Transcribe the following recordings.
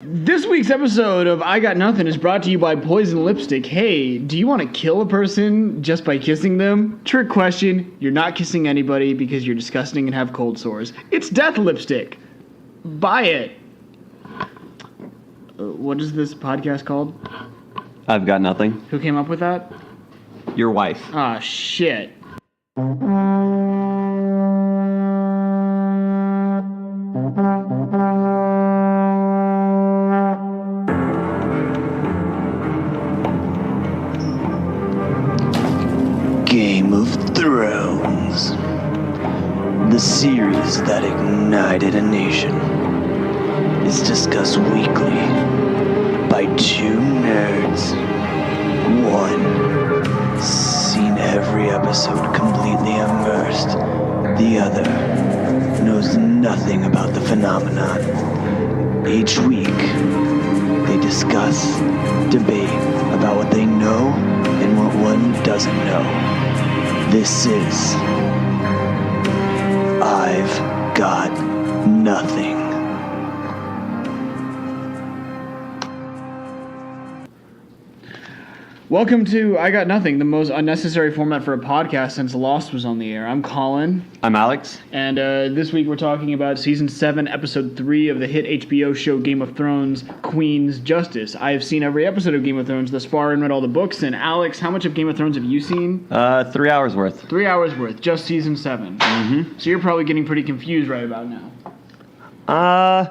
This week's episode of I Got Nothing is brought to you by Poison Lipstick. Hey, do you want to kill a person just by kissing them? Trick question. You're not kissing anybody because you're disgusting and have cold sores. It's Death Lipstick. Buy it. What is this podcast called? I've got nothing. Who came up with that? Your wife. Ah, shit. Game of Thrones, the series that ignited a nation, is discussed weekly by two nerds. One, seen every episode completely immersed. The other knows nothing about the phenomenon. Each week, they discuss, debate about what they know and what one doesn't know. This is I've Got Nothing. Welcome to I Got Nothing, the most unnecessary format for a podcast since Lost was on the air. I'm Colin. I'm Alex. And this week we're talking about Season 7, Episode 3 of the hit HBO show Game of Thrones, Queen's Justice. I have seen every episode of Game of Thrones thus far and read all the books. And Alex, how much of Game of Thrones have you seen? 3 hours worth. 3 hours worth, just Season 7. Mm-hmm. So you're probably getting pretty confused right about now. I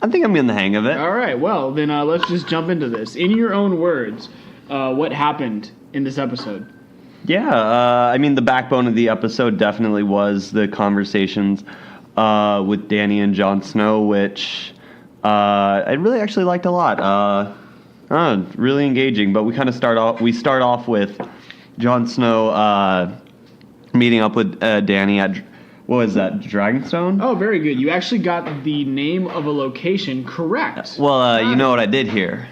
think I'm getting the hang of it. All right, well, then let's just jump into this. In your own words, what happened in this episode? Yeah, I mean, the backbone of the episode definitely was the conversations with Dany and Jon Snow, which I really actually liked a lot. Really engaging, but we kind of start off with Jon Snow meeting up with Dany at, what was that, Dragonstone? Oh, very good. You actually got the name of a location correct. Well, you know what I did here?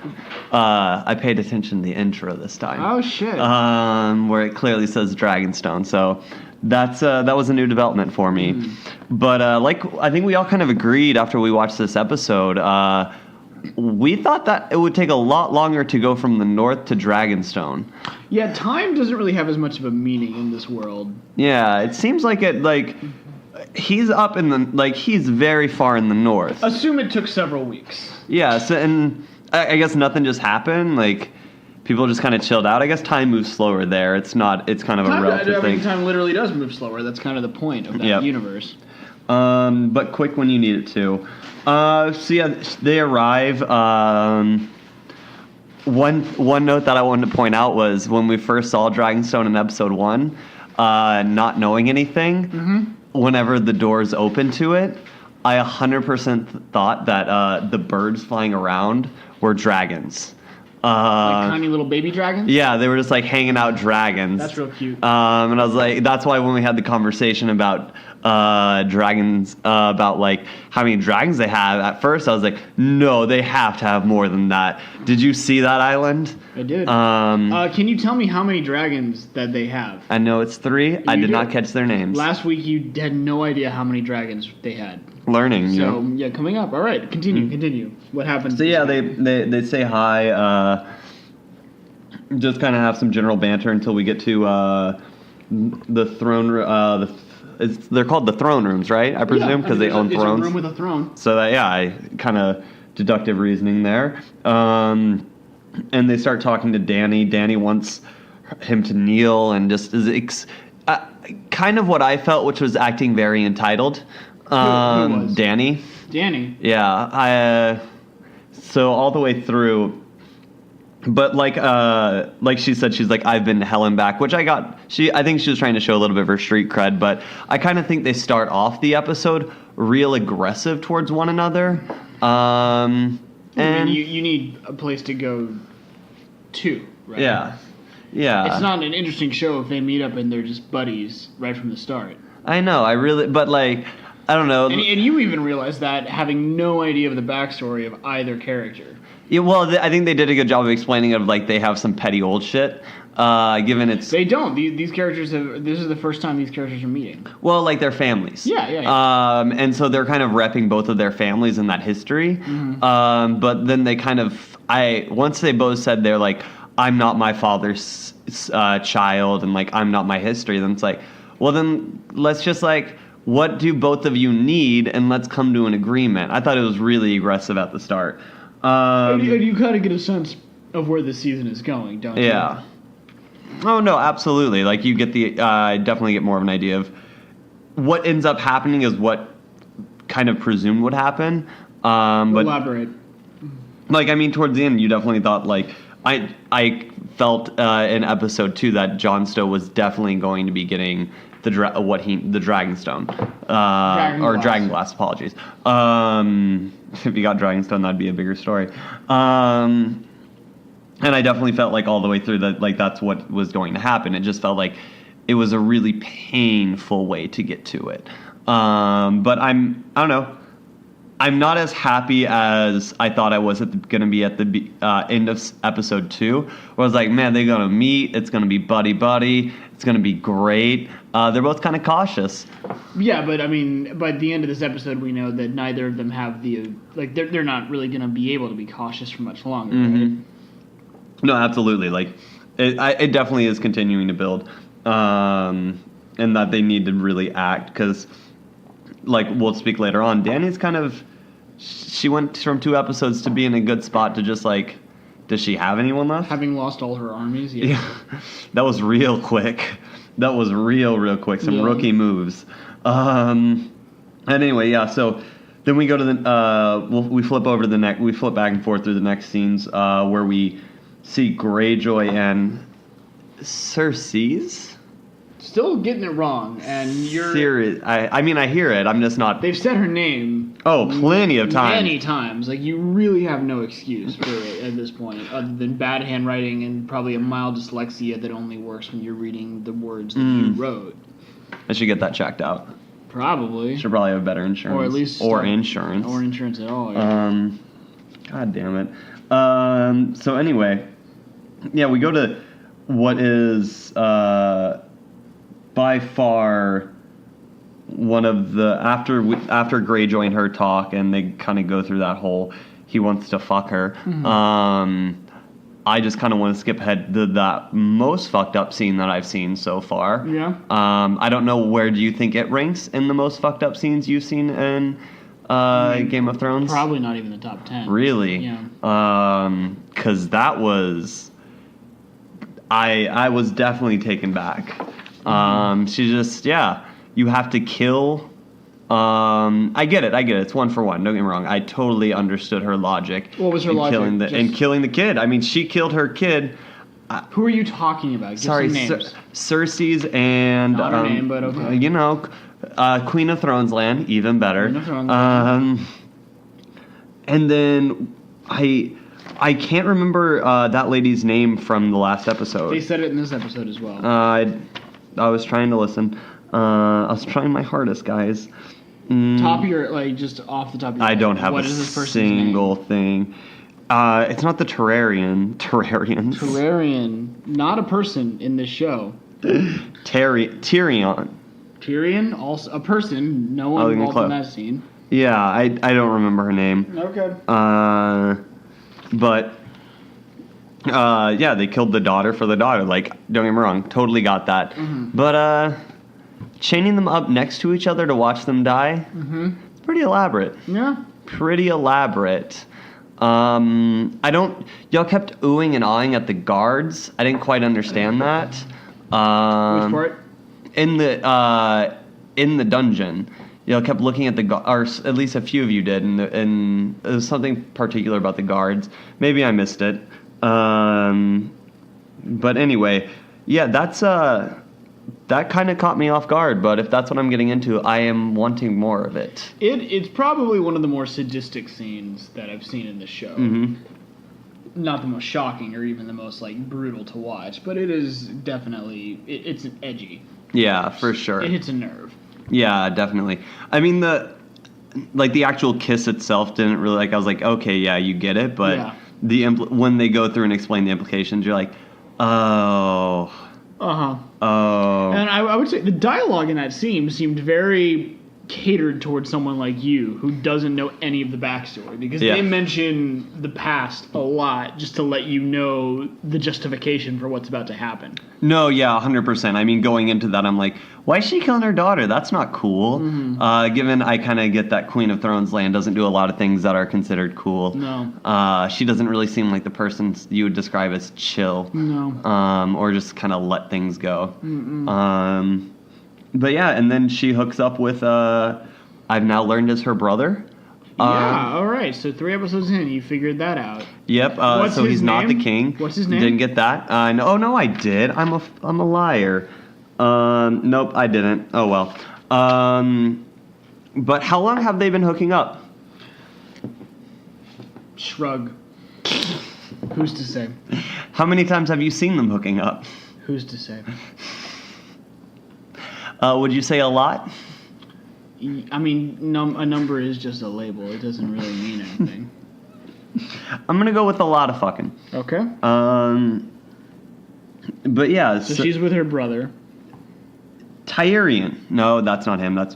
I paid attention to the intro this time. Oh, shit. Where it clearly says Dragonstone. So that was a new development for me. But I think we all kind of agreed after we watched this episode, we thought that it would take a lot longer to go from the north to Dragonstone. Yeah, time doesn't really have as much of a meaning in this world. Yeah, it seems like he's up in the, he's very far in the north. Assume it took several weeks. Yeah, so, and I guess nothing just happened, people just kind of chilled out. I guess time moves slower there. It's kind of a relative thing. Time literally does move slower. That's kind of the point of that universe. But quick when you need it to. So yeah, they arrive. One note that I wanted to point out was when we first saw Dragonstone in episode 1, not knowing anything, whenever the doors open to it, I 100% thought that the birds flying around were dragons. Like tiny little baby dragons? Yeah, they were just hanging out dragons. That's real cute. And I was like, that's why when we had the conversation about dragons, about how many dragons they have, at first I was like, no, they have to have more than that. Did you see that island? I did. Can you tell me how many dragons that they have? I know it's 3. I did not catch their names. Last week you had no idea how many dragons they had. Learning, So, yeah, coming up. All right, continue. What happened? So, yeah, they say hi, just kind of have some general banter until we get to the throne, they're called the throne rooms, right? I presume, because they own thrones. It's a room with a throne. So, I kind of deductive reasoning there. And they start talking to Dany. Dany wants him to kneel and just is kind of what I felt, which was acting very entitled. Who was? Dany. Yeah, so all the way through, but like she said, she's like, I've been hell and back, which I think she was trying to show a little bit of her street cred, but I kind of think they start off the episode real aggressive towards one another. And you need a place to go to, right? Yeah. It's not an interesting show if they meet up and they're just buddies right from the start. I know, but I don't know. And you even realized that having no idea of the backstory of either character. Yeah, well, I think they did a good job of explaining it. Like they have some petty old shit. Given it's They don't. These characters have. This is the first time these characters are meeting. well, like their families. Yeah. And so they're kind of repping both of their families in that history. But then they kind of once they both said they're like, I'm not my father's child, and like I'm not my history. Then it's like, well, then let's just like, what do both of you need, and let's come to an agreement. I thought it was really aggressive at the start. And you kind of get a sense of where the season is going, don't you? Yeah. Oh no, absolutely. Like you get the definitely get more of an idea of what ends up happening is what kind of presumed would happen. But Elaborate. like I mean, towards the end, you definitely thought like I felt in episode 2 that Jon Snow was definitely going to be getting the Dragonstone or Dragonglass. Apologies. If you got Dragonstone, that'd be a bigger story. And I definitely felt like all the way through that, like that's what was going to happen. It just felt like it was a really painful way to get to it. But I don't know. I'm not as happy as I thought I was going to be at the end of episode 2. Where I was like, man, they're going to meet. It's going to be buddy. It's going to be great. They're both kind of cautious. Yeah, but I mean, by the end of this episode, we know that neither of them have the like. They're not really going to be able to be cautious for much longer. Right? No, absolutely. Like, it definitely is continuing to build, and that they need to really act because, like, we'll speak later on. Dany's kind of, she went from 2 episodes to be in a good spot to just like, does she have anyone left? Having lost all her armies, yeah. That was real quick. That was real quick. Some rookie moves. And anyway, yeah. So then we go to the, we flip over to the next. We flip back and forth through the next scenes where we see Greyjoy and Cersei's. Still getting it wrong, and you're... Serious. I mean, I hear it. I'm just not... They've said her name... Oh, plenty of times. Many times. Like, you really have no excuse for it at this point, other than bad handwriting and probably a mild dyslexia that only works when you're reading the words that you wrote. I should get that checked out. Probably. Should probably have better insurance. Or at least... Or insurance. Or insurance at all, yeah. God damn it. So anyway... Yeah, we go to what is... by far one of the after Greyjoy and her talk and they kind of go through that whole he wants to fuck her. I just kind of want to skip ahead to that most fucked up scene that I've seen so far. Yeah. I don't know, where do you think it ranks in the most fucked up scenes you've seen in Game of Thrones? Probably not even the top 10. Really? Yeah. 'Cause that was I was definitely taken back. She just, you have to kill. I get it. It's 1 for 1. Don't get me wrong. I totally understood her logic. What was her logic? Killing the kid. I mean, she killed her kid. Who are you talking about? Give Sorry, some names. Cersei's and... Not her name, but okay. You know, Queen of Thrones land, even better. Queen of Thrones land. And then I can't remember that lady's name from the last episode. They said it in this episode as well. I was trying to listen. I was trying my hardest, guys. Top of your, like, just off the top of your head. I don't have what a is this person's single name? thing. It's not the Terrarians. Terrarian. Not a person in this show. Tyrion. Tyrion, also a person. No one involved in that scene. Yeah, I don't remember her name. Okay. But... they killed the daughter for the daughter. Like, don't get me wrong, totally got that. But chaining them up next to each other to watch them die, it's pretty elaborate. Yeah. Pretty elaborate. Y'all kept oohing and awing at the guards. I didn't quite understand that. Which part? In the dungeon. Y'all kept looking at or at least a few of you did, and there was something particular about the guards. Maybe I missed it. But anyway, yeah, that kind of caught me off guard, but if that's what I'm getting into, I am wanting more of it. It's probably one of the more sadistic scenes that I've seen in the show. Not the most shocking or even the most, like, brutal to watch, but it is definitely, it's edgy. Yeah, for sure. It hits a nerve. Yeah, definitely. I mean, the actual kiss itself didn't really, like, I was like, okay, yeah, you get it, but when they go through and explain the implications, you're like, oh. Uh-huh. Oh. And I would say the dialogue in that scene seemed very catered towards someone like you who doesn't know any of the backstory, because they mention the past a lot just to let you know the justification for what's about to happen. No, yeah, 100%. I mean, going into that, I'm like, why is she killing her daughter? That's not cool. Given I kind of get that Queen of Thrones land doesn't do a lot of things that are considered cool. No. She doesn't really seem like the person you would describe as chill. No. Or just kind of let things go. But yeah, and then she hooks up with, I've now learned is her brother. Yeah, all right. So 3 episodes in, you figured that out. Yep. So he's not the king. What's his name? Didn't get that. No, oh no, I did. I'm a liar. Nope, I didn't. Oh well. But how long have they been hooking up? Shrug. Who's to say? How many times have you seen them hooking up? Who's to say? Would you say a lot? I mean, a number is just a label. It doesn't really mean anything. I'm gonna go with a lot of fucking. Okay. But yeah. So she's with her brother. Tyrion. No, that's not him. That's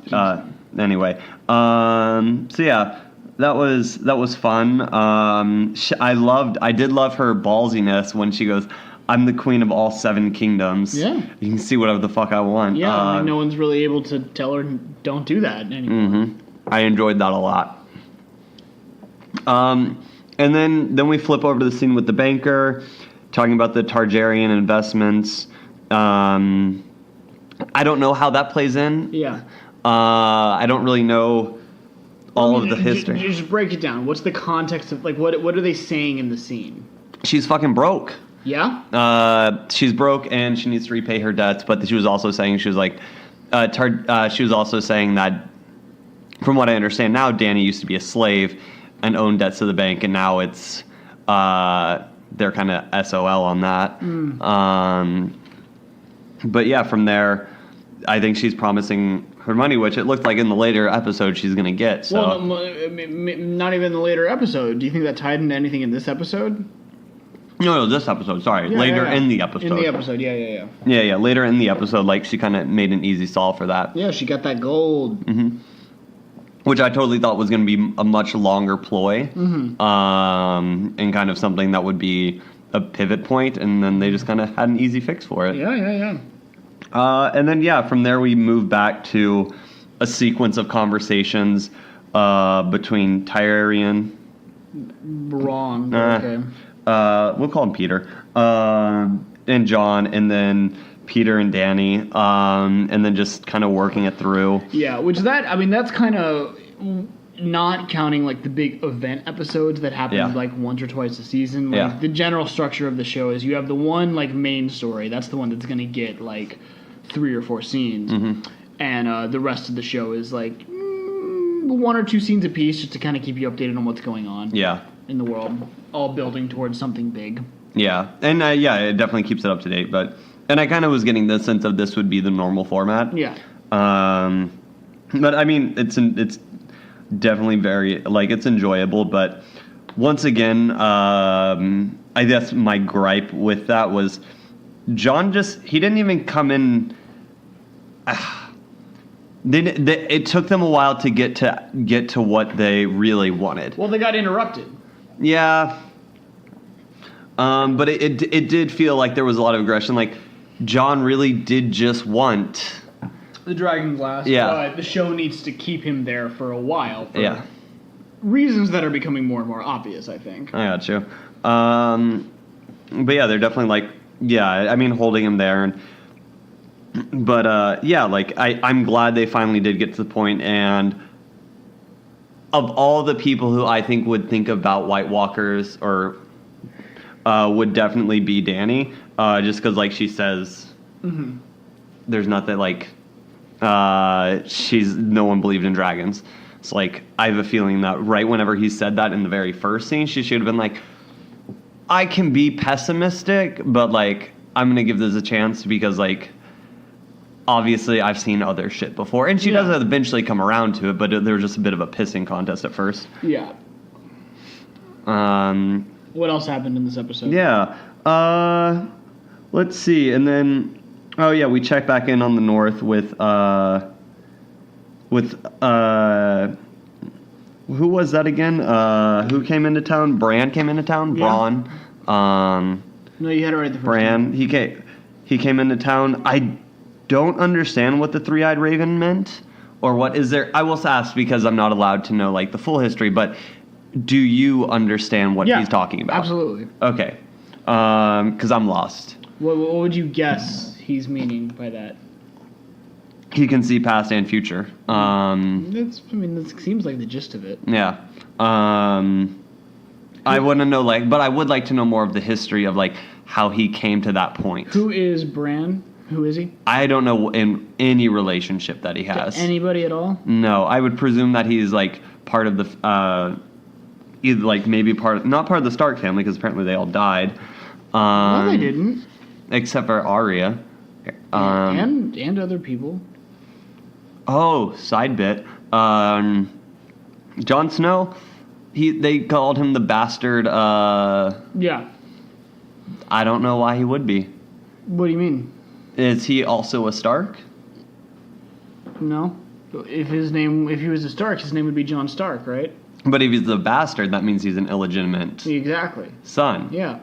anyway. So yeah, that was fun. I did love her ballsiness when she goes, I'm the queen of all 7 kingdoms. Yeah. You can see whatever the fuck I want. Yeah, like no one's really able to tell her don't do that anymore. I enjoyed that a lot. And then we flip over to the scene with the banker, talking about the Targaryen investments. I don't know how that plays in. Yeah. I don't really know all of the history. Just break it down. What's the context of, like, what are they saying in the scene? She's fucking broke. Yeah? She's broke and she needs to repay her debts, but she was also saying, she was also saying that, from what I understand now, Dany used to be a slave and owned debts to the bank, and now it's, they're kind of SOL on that. But yeah, from there, I think she's promising her money, which it looked like in the later episode she's going to get. So. Well, not even the later episode. Do you think that tied into anything in this episode? No, this episode, sorry. Later in the episode. In the episode, yeah. Yeah, later in the episode, like, she kind of made an easy solve for that. Yeah, she got that gold. Which I totally thought was going to be a much longer ploy. And kind of something that would be a pivot point, and then they just kind of had an easy fix for it. Yeah. And then, from there we move back to a sequence of conversations between Tyrion. Wrong. Okay. We'll call him Peter, and John, and then Peter and Dany, and then just kind of working it through. Yeah, that's kind of not counting like the big event episodes that happen like once or twice a season. Like the general structure of the show is you have the one like main story. That's the one that's going to get like 3 or 4 scenes, and the rest of the show is like 1 or 2 scenes apiece, just to kind of keep you updated on what's going on. In the world, all building towards something big. Yeah, and it definitely keeps it up to date. And I kind of was getting the sense of this would be the normal format. Yeah. But I mean, it's definitely very, like, it's enjoyable. But once again, I guess my gripe with that was John he didn't even come in. It took them a while to get to what they really wanted. Well, they got interrupted. Yeah. But it did feel like there was a lot of aggression. Like, John really did just want the dragon glass. Yeah. But the show needs to keep him there for a while. For reasons that are becoming more and more obvious, I think. I got you. But yeah, they're definitely like, I mean, holding him there. But I'm glad they finally did get to the point. And of all the people who I think would think about White Walkers or would definitely be Dany, just because, like she says, there's nothing like no one believed in dragons. It's like, I have a feeling that right whenever he said that in the very first scene, she should have been like, I can be pessimistic, but like, I'm gonna give this a chance because like, obviously I've seen other shit before, and she does eventually come around to it, but there was just a bit of a pissing contest at first. Yeah. What else happened in this episode? Yeah. Let's see, and then we check back in on the north with who was that again? Who came into town? Bran came into town. Yeah. Braun. No, you had it right the first Bran. time. He came into town. I don't understand what the three-eyed raven meant, or what is there. I will ask because I'm not allowed to know like the full history. But do you understand what he's talking about? Absolutely. Okay. Because I'm lost. What would you guess he's meaning by that? He can see past and future. That seems like the gist of it. Yeah. I want to know, but I would like to know more of the history of, how he came to that point. Who is Bran? Who is he? I don't know in any relationship that he has. To anybody at all? No, I would presume that he's, part of the, either, maybe not part of the Stark family, because apparently they all died. No, they didn't. Except for Arya. And other people. Oh, side bit. Jon Snow, they called him the bastard. Yeah. I don't know why he would be. What do you mean? Is he also a Stark? No. If he was a Stark, his name would be Jon Stark, right? But if he's the bastard, that means he's an illegitimate son. Yeah.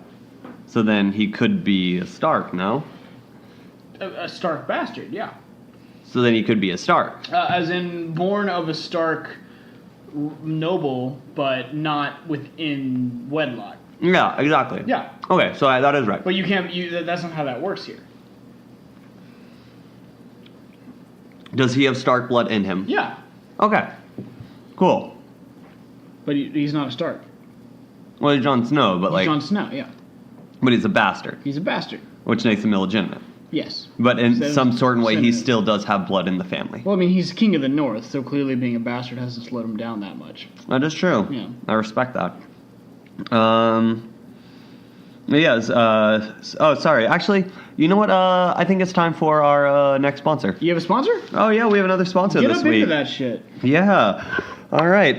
So then he could be a Stark, no? A Stark bastard, yeah. So then he could be a Stark. As in born of a Stark noble, but not within wedlock. Yeah, exactly. Yeah. Okay, so that is right. But you can't. That's not how that works here. Does he have Stark blood in him? Yeah. Okay. Cool. But he's not a Stark. Well, he's Jon Snow, but He's Jon Snow, yeah. But he's a bastard. He's a bastard. Which makes him illegitimate. Yes. But in some certain way, he still does have blood in the family. Well, I mean, he's king of the North, so clearly being a bastard hasn't slowed him down that much. That is true. Yeah. I respect that. Yes. Sorry. Actually, you know what? I think it's time for our next sponsor. You have a sponsor? Oh, yeah. We have another sponsor this week. Get up into that shit. Yeah. All right.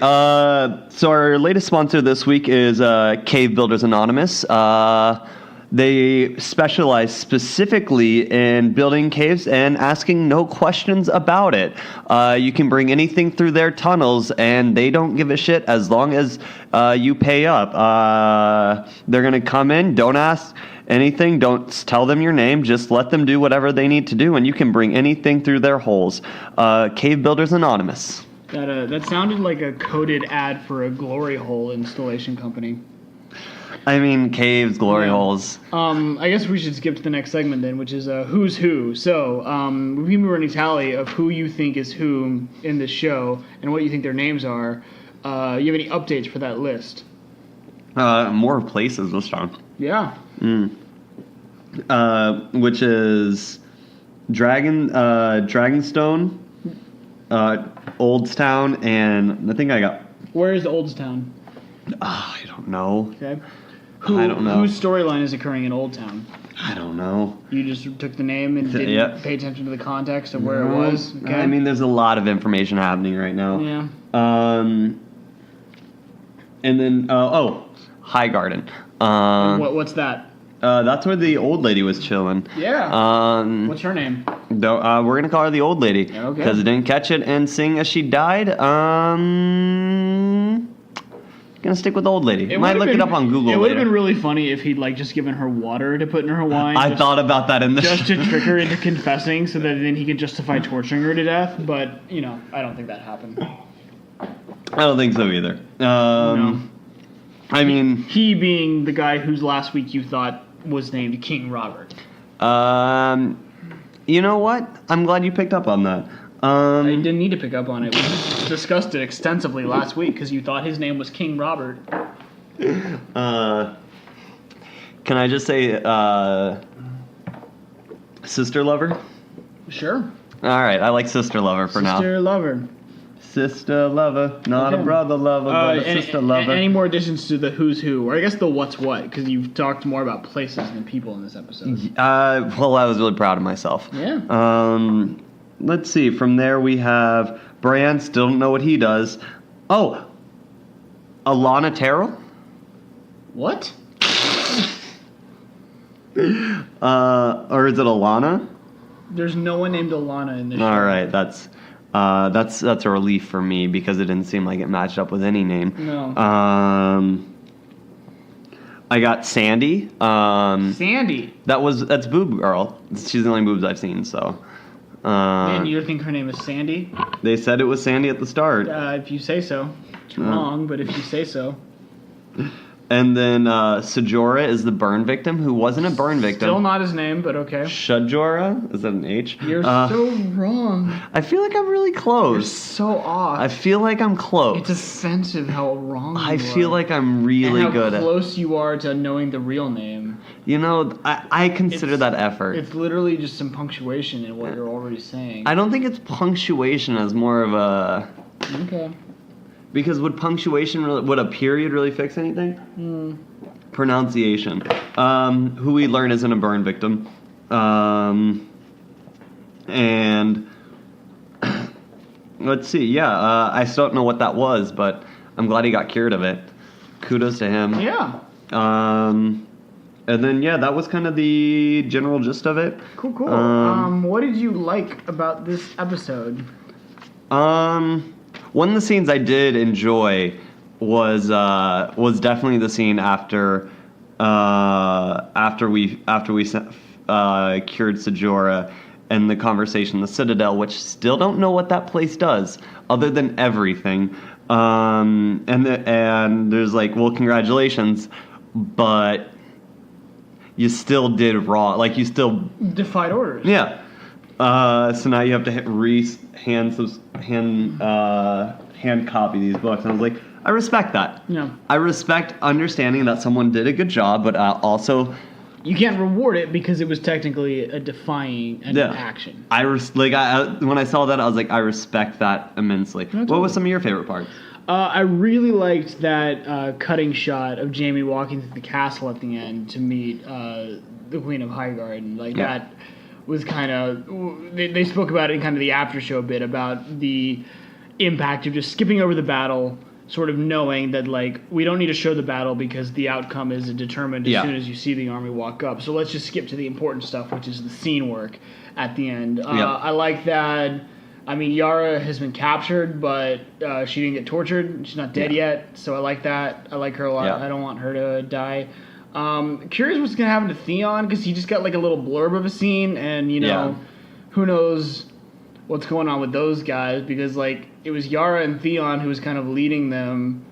So our latest sponsor this week is Cave Builders Anonymous. They specialize specifically in building caves and asking no questions about it. You can bring anything through their tunnels, and they don't give a shit as long as you pay up. They're going to come in, don't ask anything, don't tell them your name, just let them do whatever they need to do, and you can bring anything through their holes. Cave Builders Anonymous. That sounded like a coded ad for a glory hole installation company. I mean, caves, glory holes. I guess we should skip to the next segment then, which is Who's Who. So, we can run a tally of who you think is who in this show and what you think their names are. You have any updates for that list? More places this time. Yeah. Which is Dragonstone, Oldstown, and I think I got... Where is the Oldstown? I don't know. Okay. I don't know. Whose storyline is occurring in Old Town? I don't know. You just took the name and didn't pay attention to the context of where it was? Okay. I mean, there's a lot of information happening right now. Yeah. And then, High Garden. What's that? That's where the old lady was chilling. Yeah. What's her name? We're going to call her the old lady. Okay. Because I didn't catch it, and seeing as she died, gonna stick with old lady. Might look it up on Google. It would have been really funny if he'd just given her water to put in her wine. I thought about that in the just to trick her into confessing, so that then he could justify torturing her to death. But I don't think that happened. I don't think so either. No. I mean, he being the guy whose last week you thought was named King Robert. You know what? I'm glad you picked up on that. I didn't need to pick up on it. We discussed it extensively last week because you thought his name was King Robert. Can I just say, Sister Lover? Sure. All right, I like Sister Lover for now. Sister Lover. sister lover, not a Okay. brother lover, but a sister lover. Any more additions to the who's who, or I guess the what's what, because you've talked more about places than people in this episode. Well, I was really proud of myself. Yeah. Let's see. From there, we have Bran. Still don't know what he does. Oh, Alana Terrell? What? Or is it Alana? There's no one named Alana in this show. All right, that's a relief for me because it didn't seem like it matched up with any name. No. I got Sandy. Sandy. That's Boob Girl. She's the only boobs I've seen. So. And you think her name is Sandy? They said it was Sandy at the start. If you say so. It's wrong, but if you say so. And then Sajora is the burn victim, who wasn't a burn victim. Still not his name, but okay. Shajora? Is that an H? You're so wrong. I feel like I'm really close. You're so off. I feel like I'm close. It's offensive how wrong you are. I feel like I'm really and how good close you are to knowing the real name. You know, I consider that effort. It's literally just some punctuation in what you're already saying. I don't think it's punctuation as more of a... Okay. Because would would a period really fix anything? Pronunciation. Who we learn isn't a burn victim. And let's see. Yeah, I still don't know what that was, but I'm glad he got cured of it. Kudos to him. Yeah. And then, yeah, that was kind of the general gist of it. Cool. What did you like about this episode? One of the scenes I did enjoy was definitely the scene after we cured Sajora and the conversation in the Citadel, which still don't know what that place does other than everything. And there's like, well, congratulations, but you still did wrong. Like, you still Defied orders. Yeah. So now you have to hand copy these books. And I was like, I respect that. Yeah. I respect understanding that someone did a good job, but also... You can't reward it because it was technically a defying an action. When I saw that, I was like, I respect that immensely. What was some of your favorite parts? I really liked that cutting shot of Jaime walking through the castle at the end to meet the Queen of Highgarden. That was kind of... They spoke about it in kind of the after show bit about the impact of just skipping over the battle, sort of knowing that, like, we don't need to show the battle because the outcome is determined as soon as you see the army walk up. So let's just skip to the important stuff, which is the scene work at the end. I like that. I mean, Yara has been captured, but she didn't get tortured. She's not dead yet, so I like that. I like her a lot. I don't want her to die. Curious what's going to happen to Theon, because he just got like a little blurb of a scene, and, you know, who knows what's going on with those guys, because, like, it was Yara and Theon who was kind of leading them,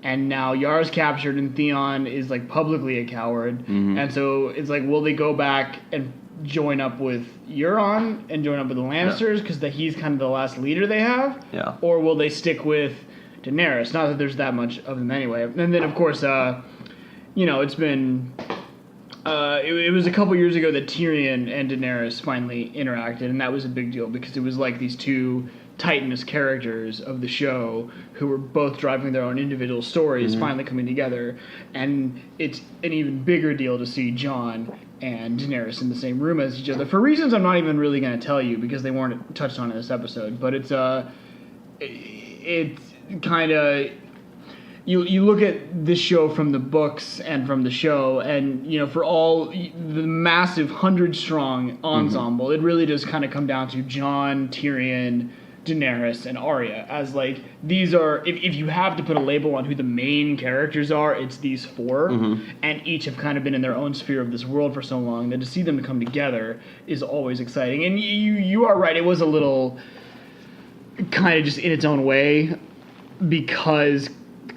and now Yara's captured and Theon is, like, publicly a coward. And so it's like, will they go back and join up with Euron and join up with the Lannisters because he's kind of the last leader they have? Or will they stick with Daenerys? Not that there's that much of them anyway. And then, of course, you know, it's been... it was a couple years ago that Tyrion and Daenerys finally interacted, and that was a big deal because it was like these two titanous characters of the show who were both driving their own individual stories finally coming together. And it's an even bigger deal to see Jon and Daenerys in the same room as each other for reasons I'm not even really going to tell you because they weren't touched on in this episode. But it's kind of... You look at this show from the books and from the show, and, you know, for all the massive 100-strong ensemble, it really does kind of come down to Jon, Tyrion, Daenerys, and Arya. As, like, these are, if you have to put a label on who the main characters are, it's these four, and each have kind of been in their own sphere of this world for so long that to see them come together is always exciting. And you are right, it was a little kind of just in its own way, because...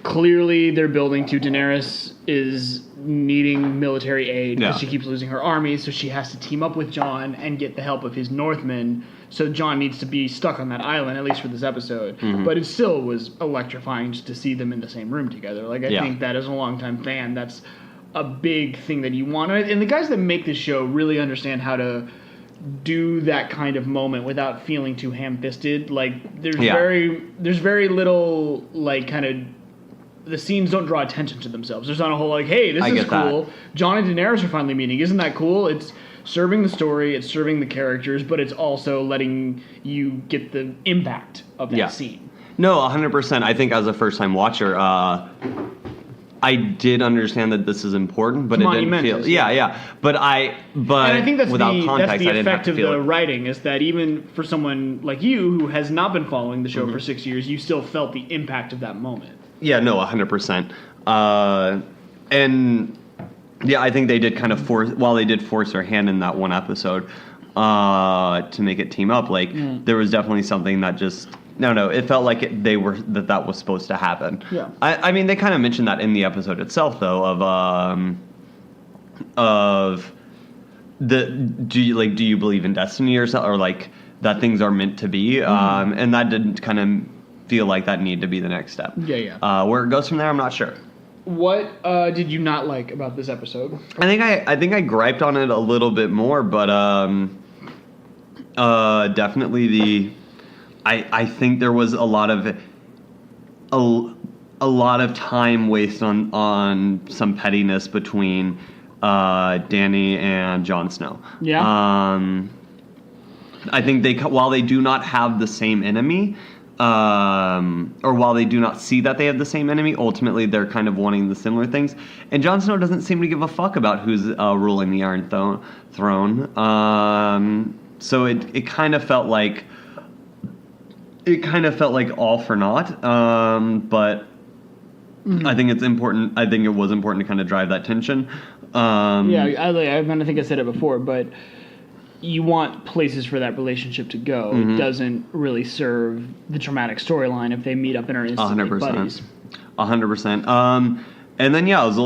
Clearly, they're building to Daenerys is needing military aid because she keeps losing her army, so she has to team up with Jon and get the help of his Northmen. So Jon needs to be stuck on that island, at least for this episode. But it still was electrifying just to see them in the same room together. Like, I think that as a longtime fan, that's a big thing that you want. And the guys that make this show really understand how to do that kind of moment without feeling too ham-fisted. Like there's Yeah. very little like kind of the scenes don't draw attention to themselves. There's not a whole like, hey, this I is get that. cool. Jon and Daenerys are finally meeting. Isn't that cool? It's serving the story, it's serving the characters, but it's also letting you get the impact of that Yeah. scene. No, 100%. I think as a first-time watcher, I did understand that this is important, but it didn't feel. Monumentous, Yeah. But And I think that's without the context, I didn't have effect to of feel the it. writing is that even for someone like you who has not been following the show Mm-hmm. for 6 years, you still felt the impact of that moment. Yeah, no, 100%. And yeah, I think they did kind of force their hand in that one episode to make it team up. Like there was definitely something that just it felt like that was supposed to happen. Yeah. I mean, they kind of mentioned that in the episode itself, though, do you believe in destiny or like that things are meant to be, and that didn't kind of feel like that needed to be the next step. Yeah. Where it goes from there, I'm not sure. What did you not like about this episode? I think I griped on it a little bit more, but definitely I think there was a lot of time wasted on some pettiness between Dany and Jon Snow. Yeah. I think while they do not have the same enemy, or while they do not see that they have the same enemy, ultimately they're kind of wanting the similar things. And Jon Snow doesn't seem to give a fuck about who's ruling the Iron Throne. So it kind of felt like all for naught. But I think it's important. I think it was important to kind of drive that tension. I think I said it before, but you want places for that relationship to go. It doesn't really serve the dramatic storyline if they meet up and are instantly buddies. 100%. And then I was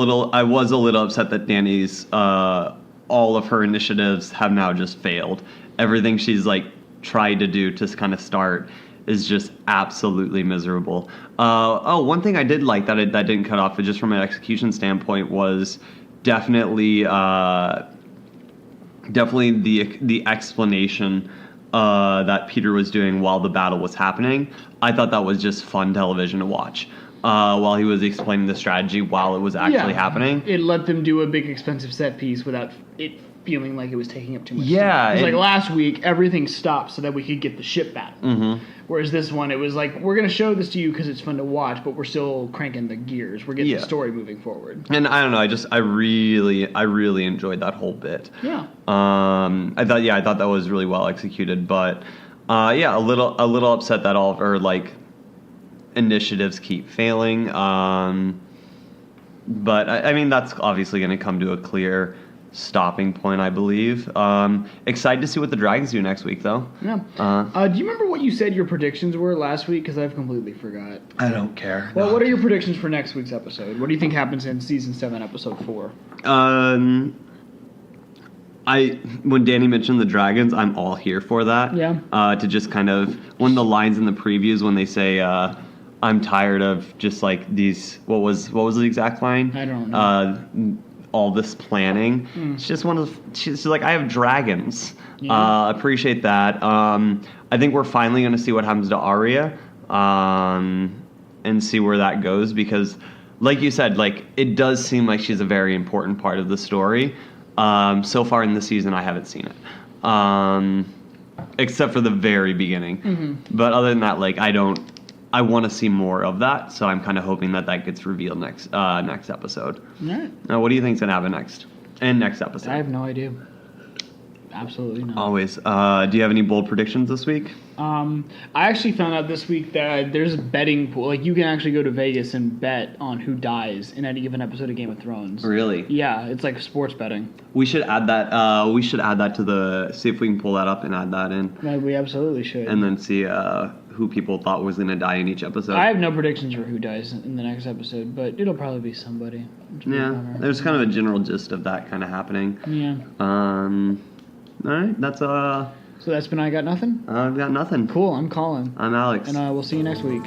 a little upset that Dany's all of her initiatives have now just failed. Everything she's like tried to do to kind of start is just absolutely miserable. One thing I did like that didn't cut off, but just from an execution standpoint, was definitely the explanation that Peter was doing while the battle was happening. I thought that was just fun television to watch. While he was explaining the strategy while it was actually happening. It let them do a big expensive set piece without it feeling like it was taking up too much Yeah, time. It was like last week, everything stopped so that we could get the ship battle. Whereas this one, it was like, we're going to show this to you because it's fun to watch, but we're still cranking the gears. We're getting the story moving forward. And I don't know, I really enjoyed that whole bit. Yeah. I thought that was really well executed, but a little upset that all of her like initiatives keep failing. But I mean, that's obviously going to come to a clear stopping point, I believe. Excited to see what the Dragons do next week, though. Yeah. Do you remember what you said your predictions were last week? Because I've completely forgot. I don't care. Well, what are your predictions for next week's episode? What do you think happens in Season 7, Episode 4? When Dany mentioned the Dragons, I'm all here for that. Yeah. To just kind of, one of the lines in the previews when they say, I'm tired of just like these, what was the exact line? I don't know. All this planning. She's like, I have dragons. Yeah. Appreciate that. I think we're finally going to see what happens to Arya, and see where that goes, because like you said, like it does seem like she's a very important part of the story. So far in the season, I haven't seen it. Except for the very beginning. But other than that, like I want to see more of that, so I'm kind of hoping that gets revealed next episode. All right. Now, what do you think's gonna happen next episode? I have no idea. Absolutely not. Always. Do you have any bold predictions this week? I actually found out this week that there's a betting pool. Like, you can actually go to Vegas and bet on who dies in any given episode of Game of Thrones. Really? Yeah, it's like sports betting. We should add that. To see if we can pull that up and add that in. Yeah, we absolutely should. And then see who people thought was going to die in each episode. I have no predictions for who dies in the next episode, but it'll probably be somebody. Yeah, there's kind of a general gist of that kind of happening. Yeah. All right, that's So that's been I Got Nothing? I've got nothing. Cool, I'm Colin. I'm Alex. And we'll see you next week.